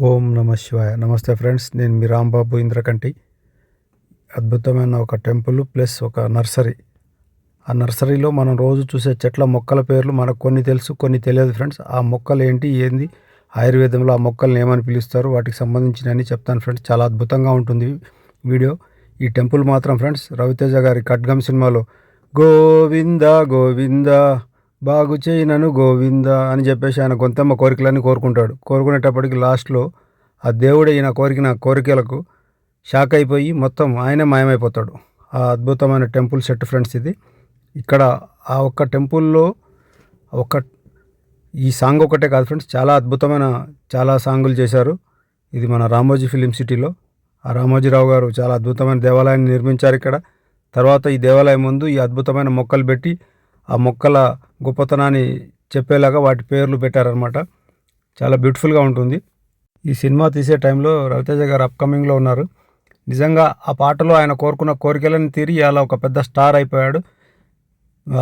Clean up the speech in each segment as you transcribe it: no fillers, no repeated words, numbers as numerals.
ఓం నమ శివాయ. నమస్తే ఫ్రెండ్స్, నేను మీ రాంబాబు ఇంద్రకంటి. అద్భుతమైన ఒక టెంపుల్ ప్లస్ ఒక నర్సరీ. ఆ నర్సరీలో మనం రోజు చూసే చెట్ల మొక్కల పేర్లు మనకు కొన్ని తెలుసు, కొన్ని తెలియదు ఫ్రెండ్స్. ఆ మొక్కలు ఏంది ఆయుర్వేదంలో ఆ మొక్కల్ని ఏమని పిలుస్తారు, వాటికి సంబంధించినవి చెప్తాను ఫ్రెండ్స్. చాలా అద్భుతంగా ఉంటుంది వీడియో. ఈ టెంపుల్ మాత్రం ఫ్రెండ్స్ రవితేజ గారి ఖడ్గం సినిమాలో గోవింద గోవింద బాగు చేయనను గోవింద అని చెప్పేసి ఆయన గొంతమ్మ కోరికలన్నీ కోరుకుంటాడు. కోరుకునేటప్పటికి లాస్ట్లో ఆ దేవుడే ఈయన కోరికిన కోరికలకు షాక్ అయిపోయి మొత్తం ఆయనే మాయమైపోతాడు. ఆ అద్భుతమైన టెంపుల్ సెట్ ఫ్రెండ్స్ ఇది. ఇక్కడ ఆ ఒక్క టెంపుల్లో ఈ సాంగ్ ఒకటే కాదు ఫ్రెండ్స్, చాలా అద్భుతమైన చాలా సాంగులు చేశారు. ఇది మన రామోజీ ఫిలిం సిటీలో ఆ రామోజీరావు గారు చాలా అద్భుతమైన దేవాలయాన్ని నిర్మించారు ఇక్కడ. తర్వాత ఈ దేవాలయం ముందు ఈ అద్భుతమైన మొక్కలు పెట్టి ఆ మొక్కల గొప్పతనాన్ని చెప్పేలాగా వాటి పేర్లు పెట్టారనమాట. చాలా బ్యూటిఫుల్గా ఉంటుంది. ఈ సినిమా తీసే టైంలో రవితేజ గారు అప్కమింగ్లో ఉన్నారు. నిజంగా ఆ పాటలో ఆయన కోరుకున్న కోరికలను తీరి అలా ఒక పెద్ద స్టార్ అయిపోయాడు.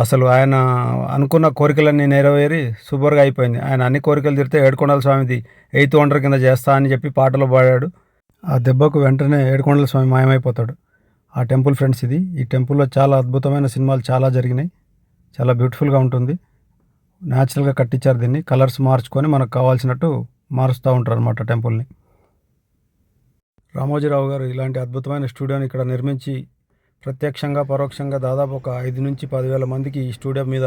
అసలు ఆయన అనుకున్న కోరికలన్నీ నెరవేరి సూపర్గా అయిపోయింది. ఆయన అన్ని కోరికలు తీరితే ఏడుకొండల స్వామిది 8th వండర్ కింద చేస్తా అని చెప్పి పాటలో పాడాడు. ఆ దెబ్బకు వెంటనే ఏడుకొండల స్వామి మాయమైపోతాడు. ఆ టెంపుల్ ఫ్రెండ్స్ ఇది. ఈ టెంపుల్లో చాలా అద్భుతమైన సినిమాలు చాలా జరిగినాయి. చాలా బ్యూటిఫుల్గా ఉంటుంది. న్యాచురల్గా కట్టించారు దీన్ని. కలర్స్ మార్చుకొని మనకు కావాల్సినట్టు మారుస్తూ ఉంటారు అనమాట టెంపుల్ని. రామోజీరావు గారు ఇలాంటి అద్భుతమైన స్టూడియోని ఇక్కడ నిర్మించి ప్రత్యక్షంగా పరోక్షంగా దాదాపు ఒక 5 నుంచి 10,000 మందికి ఈ స్టూడియో మీద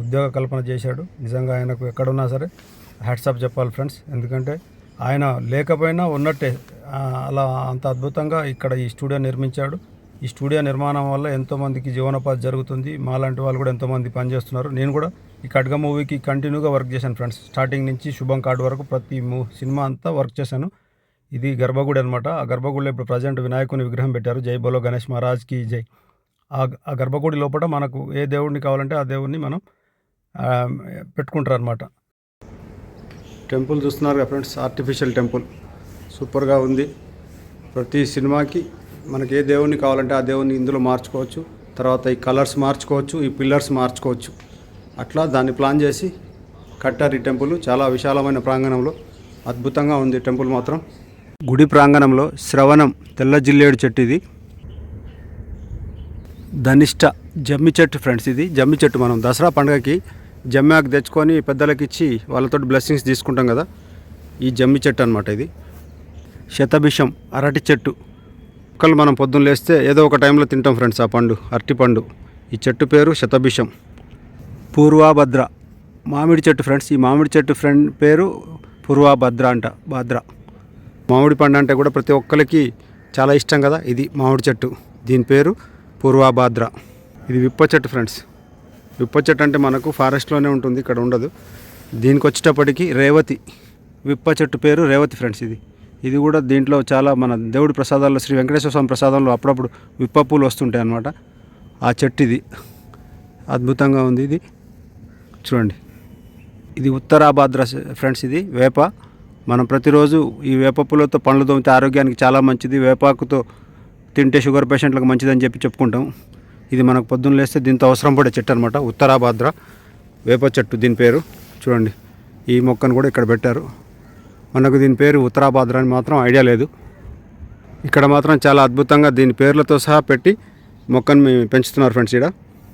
ఉద్యోగ కల్పన చేశాడు. నిజంగా ఆయనకు ఎక్కడున్నా సరే హ్యాట్సాప్ చెప్పాలి ఫ్రెండ్స్. ఎందుకంటే ఆయన లేకపోయినా ఉన్నట్టే అలా అంత అద్భుతంగా ఇక్కడ ఈ స్టూడియో నిర్మించాడు. ఈ స్టూడియో నిర్మాణం వల్ల ఎంతోమందికి జీవనోపాధి జరుగుతుంది. మాలాంటి వాళ్ళు కూడా ఎంతోమంది పనిచేస్తున్నారు. నేను కూడా ఈ ఖడ్గ మూవీకి కంటిన్యూగా వర్క్ చేశాను ఫ్రెండ్స్. స్టార్టింగ్ నుంచి శుభం కార్డ్ వరకు ప్రతి సినిమా అంతా వర్క్ చేశాను. ఇది గర్భగుడి అనమాట. ఆ గర్భగుడిలో ఇప్పుడు ప్రజెంట్ వినాయకుని విగ్రహం పెట్టారు. జై బోలో గణేష్ మహారాజ్కి జై. ఆ గర్భగుడి లోపల మనకు ఏ దేవుడిని కావాలంటే ఆ దేవుడిని మనం పెట్టుకుంటారు అనమాట. టెంపుల్ చూస్తున్నారు కదా ఫ్రెండ్స్, ఆర్టిఫిషియల్ టెంపుల్ సూపర్గా ఉంది. ప్రతి సినిమాకి మనకి ఏ దేవుడిని కావాలంటే ఆ దేవుడిని ఇందులో మార్చుకోవచ్చు. తర్వాత ఈ కలర్స్ మార్చుకోవచ్చు, ఈ పిల్లర్స్ మార్చుకోవచ్చు. అట్లా దాన్ని ప్లాన్ చేసి కట్టారు ఈ టెంపుల్. చాలా విశాలమైన ప్రాంగణంలో అద్భుతంగా ఉంది టెంపుల్ మాత్రం. గుడి ప్రాంగణంలో శ్రవణం తెల్ల జిల్లేడు చెట్టు ఇది. ధనిష్ట జమ్మి చెట్టు ఫ్రెండ్స్ ఇది. జమ్మి చెట్టు మనం దసరా పండుగకి జమ్మాకు తెచ్చుకొని పెద్దలకి ఇచ్చి వాళ్ళతో బ్లెస్సింగ్స్ తీసుకుంటాం కదా, ఈ జమ్మి చెట్టు అనమాట ఇది. శతభిషం అరటి చెట్టు. మొక్కలు మనం పొద్దున్న లేస్తే ఏదో ఒక టైంలో తింటాం ఫ్రెండ్స్ ఆ పండు, అరటి పండు. ఈ చెట్టు పేరు శతభిషం. పూర్వాభద్ర మామిడి చెట్టు ఫ్రెండ్స్. ఈ మామిడి చెట్టు పేరు పూర్వాభద్ర అంట. భాద్ర మామిడి పండు అంటే కూడా ప్రతి ఒక్కరికి చాలా ఇష్టం కదా. ఇది మామిడి చెట్టు, దీని పేరు పూర్వాభద్ర. ఇది విప్ప చెట్టు ఫ్రెండ్స్. విప్ప చెట్టు అంటే మనకు ఫారెస్ట్లోనే ఉంటుంది, ఇక్కడ ఉండదు. దీనికి వచ్చేటప్పటికి రేవతి. విప్ప చెట్టు పేరు రేవతి ఫ్రెండ్స్. ఇది కూడా దీంట్లో చాలా మన దేవుడి ప్రసాదాల్లో, శ్రీ వెంకటేశ్వర స్వామి ప్రసాదంలో అప్పుడప్పుడు విప్ప పూలు వస్తుంటాయి అన్నమాట. ఆ చెట్టు ఇది అద్భుతంగా ఉంది. ఇది చూడండి, ఇది ఉత్తరాభాద్ర ఫ్రెండ్స్. ఇది వేప. మనం ప్రతిరోజు ఈ వేప పూలతో పండ్లు తోమితే ఆరోగ్యానికి చాలా మంచిది. వేపాకుతో తింటే షుగర్ పేషెంట్లకు మంచిదని చెప్పుకుంటాం. ఇది మనకు పొద్దున్న లేస్తే దీంతో అవసరం పడే చెట్టు అనమాట. ఉత్తరాభాద్ర వేప చెట్టు దీని పేరు. చూడండి, ఈ మొక్కను కూడా ఇక్కడ పెట్టారు. మనకు దీని పేరు ఉత్తరాభాద్ర అని మాత్రం ఐడియా లేదు. ఇక్కడ మాత్రం చాలా అద్భుతంగా దీని పేర్లతో సహా పెట్టి మొక్కను పెంచుతున్నారు ఫ్రెండ్స్.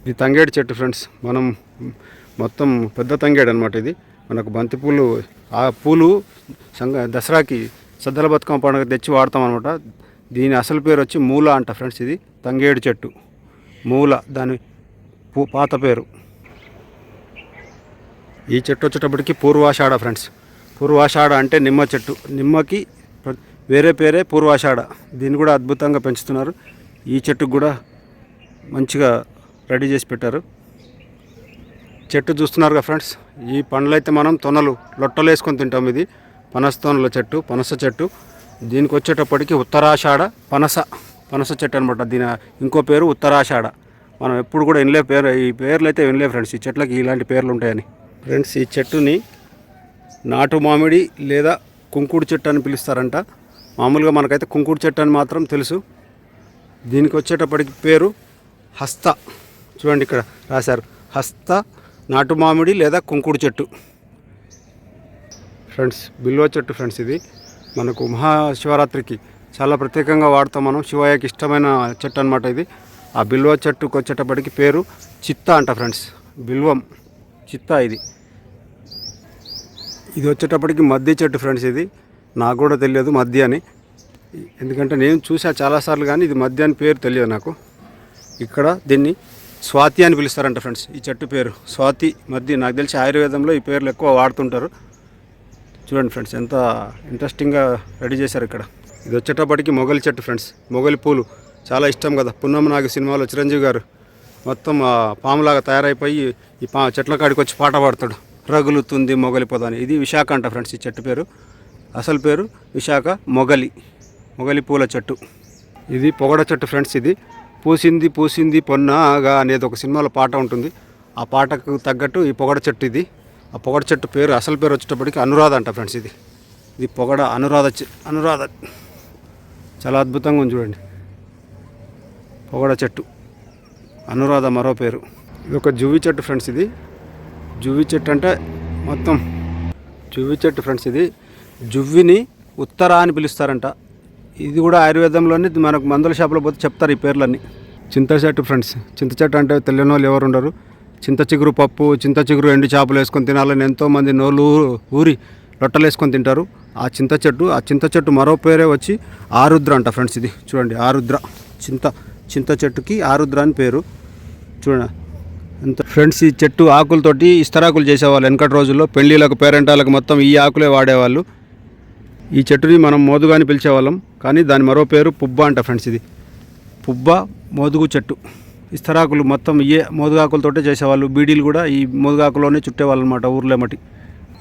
ఇది తంగేడు చెట్టు ఫ్రెండ్స్. మనం మొత్తం పెద్ద తంగేడు అనమాట ఇది. మనకు బంతి పూలు, ఆ పూలు దసరాకి సద్దల బతుకమ్మ పండుగ తెచ్చి వాడతాం అనమాట. దీని అసలు పేరు వచ్చి మూల అంట ఫ్రెండ్స్. ఇది తంగేడు చెట్టు మూల, దాని పాత పేరు. ఈ చెట్టు వచ్చేటప్పటికి పూర్వాషాఢ ఫ్రెండ్స్. పూర్వాషాఢ అంటే నిమ్మ చెట్టు. నిమ్మకి వేరే పేరే పూర్వాషాఢ. దీన్ని కూడా అద్భుతంగా పెంచుతున్నారు. ఈ చెట్టుకు కూడా మంచిగా రెడీ చేసి పెట్టారు. చెట్టు చూస్తున్నారు కదా ఫ్రెండ్స్. ఈ పండ్లు అయితే మనం లొట్టలు వేసుకొని తింటాం. ఇది పనస తొనల చెట్టు, పనస చెట్టు. దీనికి వచ్చేటప్పటికి ఉత్తరాషాఢ పనస చెట్టు అనమాట. దీని ఇంకో పేరు ఉత్తరాషాఢ. మనం ఎప్పుడు కూడా వినలే పేరు, ఈ పేర్లు అయితే వినలే ఫ్రెండ్స్. ఈ చెట్లకి ఇలాంటి పేర్లు ఉంటాయని ఫ్రెండ్స్. ఈ చెట్టుని నాటు మామిడి లేదా కుంకుడు చెట్టు అని పిలుస్తారంట. మామూలుగా మనకైతే కుంకుడు చెట్టు అని మాత్రం తెలుసు. దీనికి వచ్చేటప్పటికి పేరు హస్త. చూడండి ఇక్కడ రాశారు, హస్త నాటు మామిడి లేదా కుంకుడు చెట్టు. ఫ్రెండ్స్ బిల్వ చెట్టు ఫ్రెండ్స్, ఇది మనకు మహాశివరాత్రికి చాలా ప్రత్యేకంగా వాడతాం మనం. శివయ్యకి ఇష్టమైన చెట్టు అనమాట ఇది. ఆ బిల్వ చెట్టుకు వచ్చేటప్పటికి పేరు చిత్త అంట ఫ్రెండ్స్. బిల్వం చిత్త ఇది వచ్చేటప్పటికి మద్ది చెట్టు ఫ్రెండ్స్. ఇది నాకు కూడా తెలియదు మద్ది అని, ఎందుకంటే నేను చూసా చాలాసార్లు, కానీ ఇది మద్ది అని పేరు తెలియదు నాకు. ఇక్కడ దీన్ని స్వాతి అని పిలుస్తారంట ఫ్రెండ్స్. ఈ చెట్టు పేరు స్వాతి మద్ది. నాకు తెలిసి ఆయుర్వేదంలో ఈ పేర్లు ఎక్కువ వాడుతుంటారు. చూడండి ఫ్రెండ్స్ ఎంత ఇంట్రెస్టింగ్గా రెడీ చేశారు ఇక్కడ. ఇది వచ్చేటప్పటికి మొగలి చెట్టు ఫ్రెండ్స్. మొగలి పూలు చాలా ఇష్టం కదా. పున్నమ నాగి సినిమాలో చిరంజీవి గారు మొత్తం పాములాగా తయారైపోయి ఈ చెట్ల కాడికి వచ్చి పాట పాడతాడు, రగులుతుంది మొగలి పొద అని. ఇది విశాఖ అంట ఫ్రెండ్స్. ఈ చెట్టు పేరు అసలు పేరు విశాఖ మొగలి పూల చెట్టు. ఇది పొగడ చెట్టు ఫ్రెండ్స్. ఇది పూసింది పూసింది పొన్నాగా అనేది ఒక సినిమాలో పాట ఉంటుంది. ఆ పాటకు తగ్గట్టు ఈ పొగడ చెట్టు ఇది. ఆ పొగడ చెట్టు పేరు అసలు పేరు వచ్చేటప్పటికి అనురాధ అంట ఫ్రెండ్స్. ఇది పొగడ అనురాధ చాలా అద్భుతంగా ఉంది చూడండి. పొగడ చెట్టు అనురాధ మరో పేరు. ఇది ఒక జువ్వి చెట్టు ఫ్రెండ్స్. ఇది జువ్వి చెట్టు అంటే మొత్తం జువ్వి చెట్టు ఫ్రెండ్స్. ఇది జువ్విని ఉత్తర అని పిలుస్తారంట. ఇది కూడా ఆయుర్వేదంలోనే మనకు మందుల షాపులో పోతే చెప్తారు ఈ పేర్లన్నీ. చింత చెట్టు ఫ్రెండ్స్. చింత చెట్టు అంటే తెలియని వాళ్ళు ఎవరు ఉండరు. చింత చిగురు పప్పు, చింత చిగురు ఎండు చేపలు వేసుకొని తినాలని ఎంతోమంది నోళ్ళు ఊరి రొట్టెలు వేసుకొని తింటారు. ఆ చింత చెట్టు మరో పేరే వచ్చి ఆరుద్ర అంట ఫ్రెండ్స్. ఇది చూడండి ఆరుద్ర. చింత చెట్టుకి ఆరుద్ర అని పేరు. చూడండి ఎంత ఫ్రెండ్స్. ఈ చెట్టు ఆకులతోటి ఇస్తరాకులు చేసేవాళ్ళు వెనకటి రోజుల్లో. పెళ్ళిళ్ళకు పేరెంటాలకు మొత్తం ఈ ఆకులే వాడేవాళ్ళు. ఈ చెట్టుని మనం మోదుగా అని పిలిచేవాళ్ళం, కానీ దాని మరో పేరు పుబ్బ అంట ఫ్రెండ్స్. ఇది పుబ్బ మోదుగు చెట్టు. ఇస్తరాకులు మొత్తం మోదుగాకులతోటే చేసేవాళ్ళు. బీడీలు కూడా ఈ మోదుగాకులోనే చుట్టేవాళ్ళు అనమాట ఊర్లో మట్టి.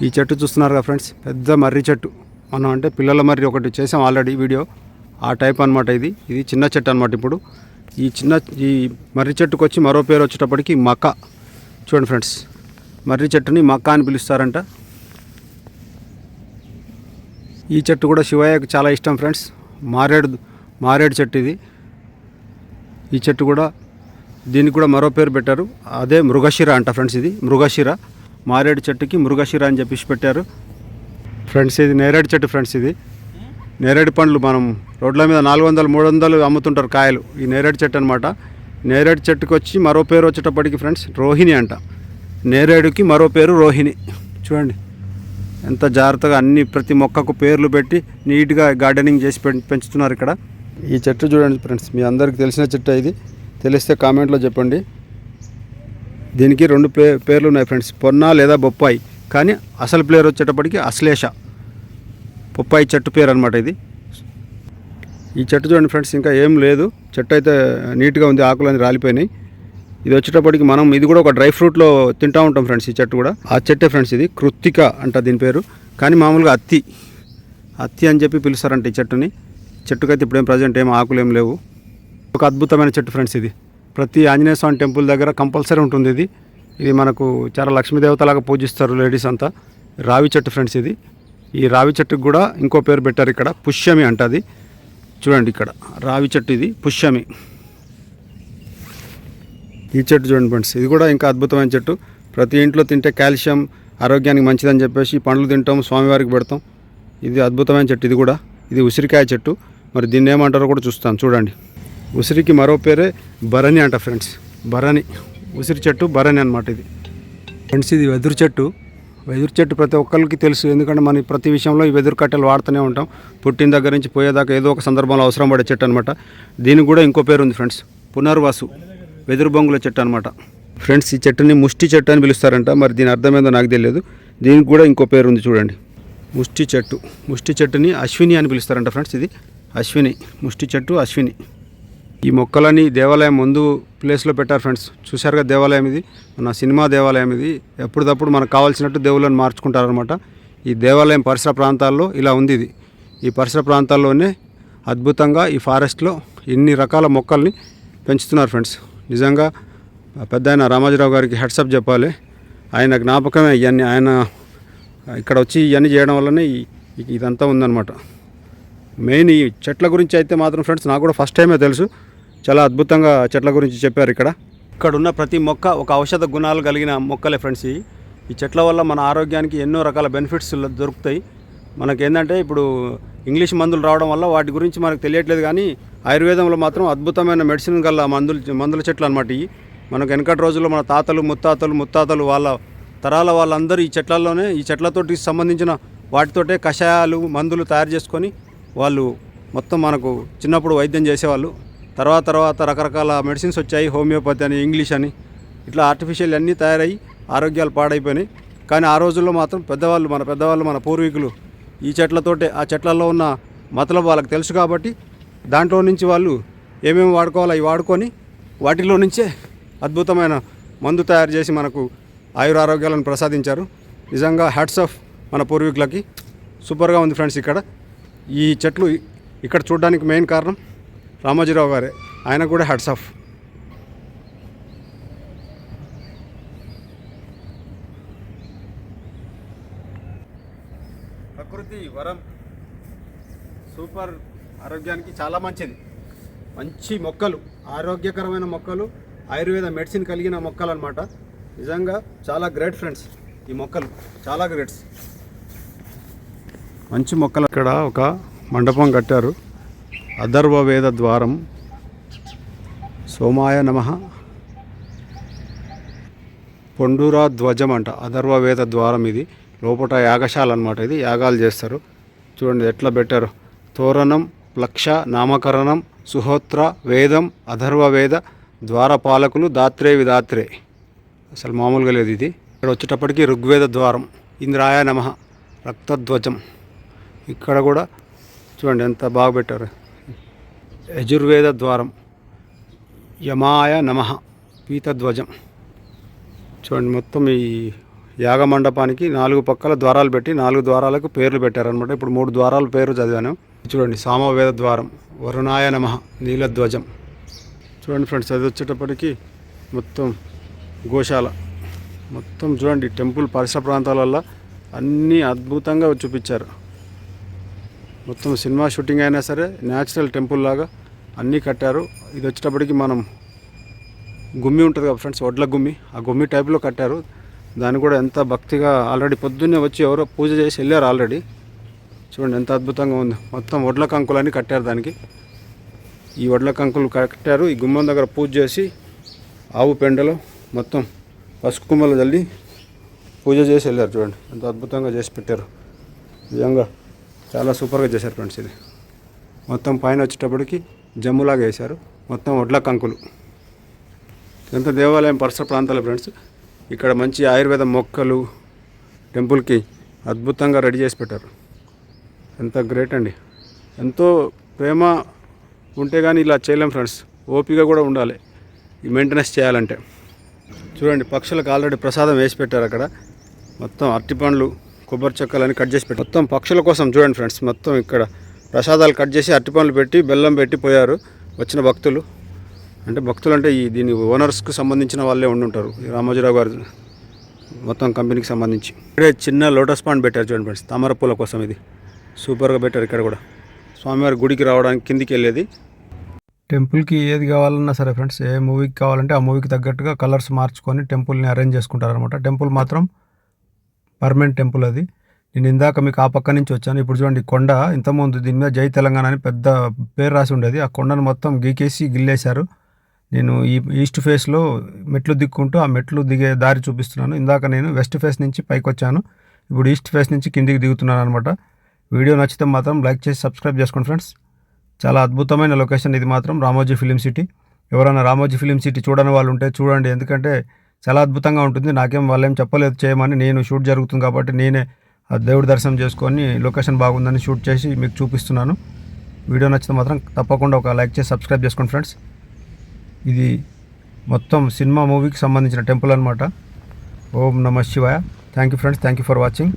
ఈ చెట్టు చూస్తున్నారు కదా ఫ్రెండ్స్, పెద్ద మర్రి చెట్టు. మనం అంటే పిల్లల మర్రి ఒకటి చేసాం ఆల్రెడీ వీడియో, ఆ టైప్ అనమాట. ఇది చిన్న చెట్టు అనమాట. ఇప్పుడు ఈ మర్రి చెట్టుకు వచ్చి మరో పేరు వచ్చేటప్పటికి మక్క. చూడండి ఫ్రెండ్స్, మర్రి చెట్టుని మక్క అని పిలుస్తారంట. ఈ చెట్టు కూడా శివయ్యకు చాలా ఇష్టం ఫ్రెండ్స్. మారేడు చెట్టు ఇది. ఈ చెట్టు కూడా దీనికి కూడా మరో పేరు పెట్టారు, అదే మృగశిర అంట ఫ్రెండ్స్. ఇది మృగశిర. మారేడు చెట్టుకి మృగశిర అని చెప్పేసి పెట్టారు ఫ్రెండ్స్. ఇది నేరేడు చెట్టు ఫ్రెండ్స్. ఇది నేరేడు పండ్లు మనం రోడ్ల మీద 400-300 అమ్ముతుంటారు కాయలు. ఈ నేరేడు చెట్టు అనమాట. నేరేడు చెట్టుకి వచ్చి మరో పేరు వచ్చేటప్పటికి ఫ్రెండ్స్ రోహిణి అంట. నేరేడుకి మరో పేరు రోహిణి. చూడండి ఎంత జాగ్రత్తగా ప్రతి మొక్కకు పేర్లు పెట్టి నీట్గా గార్డెనింగ్ చేసి పెంచుతున్నారు ఇక్కడ. ఈ చెట్టు చూడండి ఫ్రెండ్స్, మీ అందరికి తెలిసిన చెట్టు. ఇది తెలిస్తే కామెంట్లో చెప్పండి. దీనికి 2 పేర్లు ఉన్నాయి ఫ్రెండ్స్, పొన్న లేదా బొప్పాయి. కానీ అసలు పేరు వచ్చేటప్పటికి అశ్లేష, బొప్పాయి చెట్టు పేరు అనమాట ఇది. ఈ చెట్టు చూడండి ఫ్రెండ్స్, ఇంకా ఏం లేదు. చెట్టు అయితే నీట్గా ఉంది, ఆకులన్నీ రాలిపోయినాయి. ఇది వచ్చేటప్పటికి మనం ఇది కూడా ఒక డ్రై ఫ్రూట్లో తింటూ ఉంటాం ఫ్రెండ్స్. ఈ చెట్టు కూడా ఆ చెట్టే ఫ్రెండ్స్. ఇది కృత్తిక అంట దీని పేరు, కానీ మామూలుగా అత్తి అని చెప్పి పిలుస్తారంట ఈ చెట్టుని. చెట్టుకైతే ఇప్పుడేం ప్రజెంట్ ఏం ఆకులు ఏం లేవు. ఒక అద్భుతమైన చెట్టు ఫ్రెండ్స్. ఇది ప్రతి ఆంజనేయ స్వామి టెంపుల్ దగ్గర కంపల్సరీ ఉంటుంది. ఇది మనకు చాలా లక్ష్మీదేవతలాగా పూజిస్తారు లేడీస్ అంతా. రావి చెట్టు ఫ్రెండ్స్. ఇది ఈ రావి చెట్టుకు కూడా ఇంకో పేరు పెట్టారు ఇక్కడ, పుష్యమి అంట. అది చూడండి ఇక్కడ రావి చెట్టు, ఇది పుష్యమి. ఈ చెట్టు చూడండి ఫ్రెండ్స్, ఇది కూడా ఇంకా అద్భుతమైన చెట్టు. ప్రతి ఇంట్లో తింటే కాల్షియం, ఆరోగ్యానికి మంచిదని చెప్పేసి పండ్లు తింటాం, స్వామివారికి పెడతాం. ఇది అద్భుతమైన చెట్టు. ఇది ఉసిరికాయ చెట్టు. మరి దీన్ని ఏమంటారో కూడా చూస్తాం చూడండి. ఉసిరికి మరో పేరే భరణి అంట ఫ్రెండ్స్. భరణి, ఉసిరి చెట్టు భరణి అనమాట ఇది ఫ్రెండ్స్. ఇది వెదురు చెట్టు. వెదురు చెట్టు ప్రతి ఒక్కరికి తెలుసు, ఎందుకంటే మనం ప్రతి విషయంలో ఈ వెదురు కట్టెలు వాడుతూనే ఉంటాం. పుట్టిన దగ్గర నుంచి పోయేదాకా ఏదో ఒక సందర్భంలో అవసరం పడే చెట్టు అనమాట. దీనికి కూడా ఇంకో పేరు ఉంది ఫ్రెండ్స్, పునర్వాసు, వెదురు బొంగుల చెట్టు అనమాట ఫ్రెండ్స్. ఈ చెట్టుని ముష్టి చెట్టు అని పిలుస్తారంట. మరి దీని అర్థమేందో నాకు తెలియదు. దీనికి కూడా ఇంకో పేరు ఉంది చూడండి, ముష్టి చెట్టు. ముష్టి చెట్టుని అశ్విని అని పిలుస్తారంట ఫ్రెండ్స్. ఇది అశ్విని, ముష్టి చెట్టు అశ్విని. ఈ మొక్కలని దేవాలయం ముందు ప్లేస్లో పెట్టారు ఫ్రెండ్స్. చూశారుగా దేవాలయం ఇది, మన సినిమా దేవాలయం ఇది. ఎప్పటికప్పుడు మనకు కావాల్సినట్టు దేవుళ్ళని మార్చుకుంటారనమాట. ఈ దేవాలయం పరిసర ప్రాంతాల్లో ఇలా ఉంది. ఇది ఈ పరిసర ప్రాంతాల్లోనే అద్భుతంగా ఈ ఫారెస్ట్లో ఇన్ని రకాల మొక్కల్ని పెంచుతున్నారు ఫ్రెండ్స్. నిజంగా పెద్ద ఆయన రామాజీరావు గారికి హెడ్సప్ చెప్పాలి. ఆయన జ్ఞాపకమే ఇవన్నీ. ఆయన ఇక్కడ వచ్చి ఇవన్నీ చేయడం వల్లనే ఇదంతా ఉందన్నమాట. మెయిన్ ఈ చెట్ల గురించి అయితే మాత్రం ఫ్రెండ్స్ నాకు కూడా ఫస్ట్ టైమే తెలుసు. చాలా అద్భుతంగా చెట్ల గురించి చెప్పారు ఇక్కడ. ఇక్కడ ఉన్న ప్రతి మొక్క ఒక ఔషధ గుణాలు కలిగిన మొక్కలే ఫ్రెండ్స్. ఈ చెట్ల వల్ల మన ఆరోగ్యానికి ఎన్నో రకాల బెనిఫిట్స్ దొరుకుతాయి. మనకేంటంటే ఇప్పుడు ఇంగ్లీష్ మందులు రావడం వల్ల వాటి గురించి మనకు తెలియట్లేదు, కానీ ఆయుర్వేదంలో మాత్రం అద్భుతమైన మెడిసిన్ గల మందుల చెట్లు అనమాట. ఇవి మనకు వెనకటి రోజుల్లో మన తాతలు ముత్తాతలు వాళ్ళ తరాల వాళ్ళందరూ ఈ చెట్లలోనే, ఈ చెట్లతోటి సంబంధించిన వాటితోటే కషాయాలు మందులు తయారు చేసుకొని వాళ్ళు మొత్తం మనకు చిన్నప్పుడు వైద్యం చేసేవాళ్ళు. తర్వాత రకరకాల మెడిసిన్స్ వచ్చాయి, హోమియోపతి అని, ఇంగ్లీష్ అని, ఇట్లా ఆర్టిఫిషియల్ అన్నీ తయారయ్యి ఆరోగ్యాలు పాడైపోయినాయి. కానీ ఆ రోజుల్లో మాత్రం మన పెద్దవాళ్ళు మన పూర్వీకులు ఈ చెట్లతోటే, ఆ చెట్లలో ఉన్న మతలబు వాళ్ళకి తెలుసు కాబట్టి దాంట్లో నుంచి వాళ్ళు ఏమేమి వాడుకోవాలో అవి వాడుకొని వాటిలో నుంచే అద్భుతమైన మందు తయారు చేసి మనకు ఆయురారోగ్యాలను ప్రసాదించారు. నిజంగా హ్యాట్స్ ఆఫ్ మన పూర్వీకులకి. సూపర్గా ఉంది ఫ్రెండ్స్. ఈ చెట్లు ఇక్కడ చూడడానికి మెయిన్ కారణం రామోజీరావు గారే, ఆయన కూడా హ్యాట్స్ ఆఫ్. ప్రకృతి వరం సూపర్, ఆరోగ్యానికి చాలా మంచిది. మంచి మొక్కలు, ఆరోగ్యకరమైన మొక్కలు, ఆయుర్వేద మెడిసిన్ కలిగిన మొక్కలు అన్నమాట. నిజంగా చాలా గ్రేట్ ఫ్రెండ్స్, ఈ మొక్కలు చాలా గ్రేట్స్, మంచి మొక్కలు. ఇక్కడ ఒక మండపం కట్టారు, అథర్వ వేద ద్వారం, సోమాయ నమః, పొండూరా ధ్వజం అంట, అథర్వ వేద ద్వారం. ఇది లోపల యాగశాల అనమాట. ఇది యాగాలు చేస్తారు. చూడండి ఎట్లా పెట్టారు. తోరణం, ప్లక్ష, నామకరణం, సుహోత్ర, వేదం, అథర్వ వేద ద్వారపాలకులు, దాత్రే విదాత్రే. అసలు మామూలుగా లేదు ఇది. ఇక్కడ వచ్చేటప్పటికి ఋగ్వేద ద్వారం, ఇంద్రాయ నమః, రక్తధ్వజం. ఇక్కడ కూడా చూడండి ఎంత బాగా పెట్టారు. యజుర్వేద ద్వారం, యమాయ నమః, పీతధ్వజం. చూడండి మొత్తం ఈ యాగ మండపానికి 4 పక్కల ద్వారాలు పెట్టి 4 ద్వారాలకు పేర్లు పెట్టారనమాట. ఇప్పుడు 3 ద్వారాల పేరు చదివాను. చూడండి సామవేద ద్వారం, వరుణాయ నమః, నీలధ్వజం. చూడండి ఫ్రెండ్స్, అది వచ్చేటప్పటికి మొత్తం గోశాల. మొత్తం చూడండి టెంపుల్ పరిసర ప్రాంతాలలో అన్నీ అద్భుతంగా చూపించారు. మొత్తం సినిమా షూటింగ్ అయినా సరే న్యాచురల్ టెంపుల్ లాగా అన్నీ కట్టారు. ఇది వచ్చేటప్పటికి మనం గుమ్మి ఉంటుంది కదా ఫ్రెండ్స్, వడ్ల గుమ్మి, ఆ గుమ్మి టైప్లో కట్టారు. దాన్ని కూడా ఎంత భక్తిగా ఆల్రెడీ పొద్దున్నే వచ్చి ఎవరో పూజ చేసి వెళ్ళారు ఆల్రెడీ. చూడండి ఎంత అద్భుతంగా ఉంది. మొత్తం వడ్ల కంకులని కట్టారు దానికి. ఈ వడ్ల కంకులు కట్టారు. ఈ గుమ్మం దగ్గర పూజ చేసి ఆవు పెండలో మొత్తం పసుపు కుమ్మలు చల్లి పూజ చేసి వెళ్ళారు. చూడండి ఎంత అద్భుతంగా చేసి పెట్టారు. నిజంగా చాలా సూపర్గా చేశారు ఫ్రెండ్స్. ఇది మొత్తం పైన వచ్చేటప్పటికి జమ్ములాగా వేశారు. మొత్తం వడ్ల కంకులు. ఎంత దేవాలయం పరిసర ప్రాంతాలు ఫ్రెండ్స్. ఇక్కడ మంచి ఆయుర్వేద మొక్కలు టెంపుల్కి అద్భుతంగా రెడీ చేసి పెట్టారు. ఎంత గ్రేట్ అండి. ఎంతో ప్రేమ ఉంటే కానీ ఇలా చేయలేం ఫ్రెండ్స్. ఓపిక కూడా ఉండాలి ఈ మెయింటెనెన్స్ చేయాలంటే. చూడండి పక్షులకు ఆల్రెడీ ప్రసాదం వేసి పెట్టారు. అక్కడ మొత్తం అరటిపండ్లు, కొబ్బరి చెక్కలని కట్ చేసి పెట్టారు. మొత్తం పక్షుల కోసం చూడండి ఫ్రెండ్స్. మొత్తం ఇక్కడ ప్రసాదాలు కట్ చేసి అరటిపండ్లు పెట్టి బెల్లం పెట్టి పోయారు వచ్చిన భక్తులు. అంటే భక్తులు అంటే దీని ఓనర్స్కి సంబంధించిన వాళ్ళే ఉండుంటారు. రామోజీరావు గారు మొత్తం కంపెనీకి సంబంధించి. ఇక్కడే చిన్న లోటస్ పాండ్ పెట్టారు చూడండి ఫ్రెండ్స్, తామర పూల కోసం. ఇది సూపర్గా పెట్టారు. ఇక్కడ కూడా స్వామివారి గుడికి రావడానికి కిందికి వెళ్ళేది. టెంపుల్కి ఏది కావాలన్నా సరే ఫ్రెండ్స్, ఏ మూవీకి కావాలంటే ఆ మూవీకి తగ్గట్టుగా కలర్స్ మార్చుకొని టెంపుల్ని అరేంజ్ చేసుకుంటారు అనమాట. టెంపుల్ మాత్రం పర్మనెంట్ టెంపుల్ అది. నేను ఇందాక మీకు ఆ పక్క నుంచి వచ్చాను. ఇప్పుడు చూడండి కొండ, ఇంతకుముందు దీని మీద జై తెలంగాణ అని పెద్ద పేరు రాసి ఉండేది. ఆ కొండను మొత్తం గీకేసి గిల్లేశారు. నేను ఈ ఈస్ట్ ఫేస్లో మెట్లు దిక్కుంటూ ఆ మెట్లు దిగే దారి చూపిస్తున్నాను. ఇందాక నేను వెస్ట్ ఫేస్ నుంచి పైకి వచ్చాను, ఇప్పుడు ఈస్ట్ ఫేస్ నుంచి కిందికి దిగుతున్నాను అనమాట. వీడియో నచ్చితే మాత్రం లైక్ చేసి సబ్స్క్రైబ్ చేసుకోండి ఫ్రెండ్స్. చాలా అద్భుతమైన లొకేషన్ ఇది మాత్రం, రామోజీ ఫిలిం సిటీ. ఎవరైనా రామోజీ ఫిలిం సిటీ చూడని వాళ్ళు ఉంటే చూడండి, ఎందుకంటే చాలా అద్భుతంగా ఉంటుంది. నాకేం వాళ్ళేం చెప్పలేదు చేయమని, నేను షూట్ జరుగుతుంది కాబట్టి నేనే ఆ దేవుడి దర్శనం చేసుకొని లొకేషన్ బాగుందని షూట్ చేసి మీకు చూపిస్తున్నాను. వీడియో నచ్చితే మాత్రం తప్పకుండా ఒక లైక్ చేసి సబ్స్క్రైబ్ చేసుకోండి ఫ్రెండ్స్. ఇది మొత్తం సినిమా మూవీకి సంబంధించిన టెంపుల్ అనమాట. ఓం నమః శివాయ. Thank you friends, thank you for watching.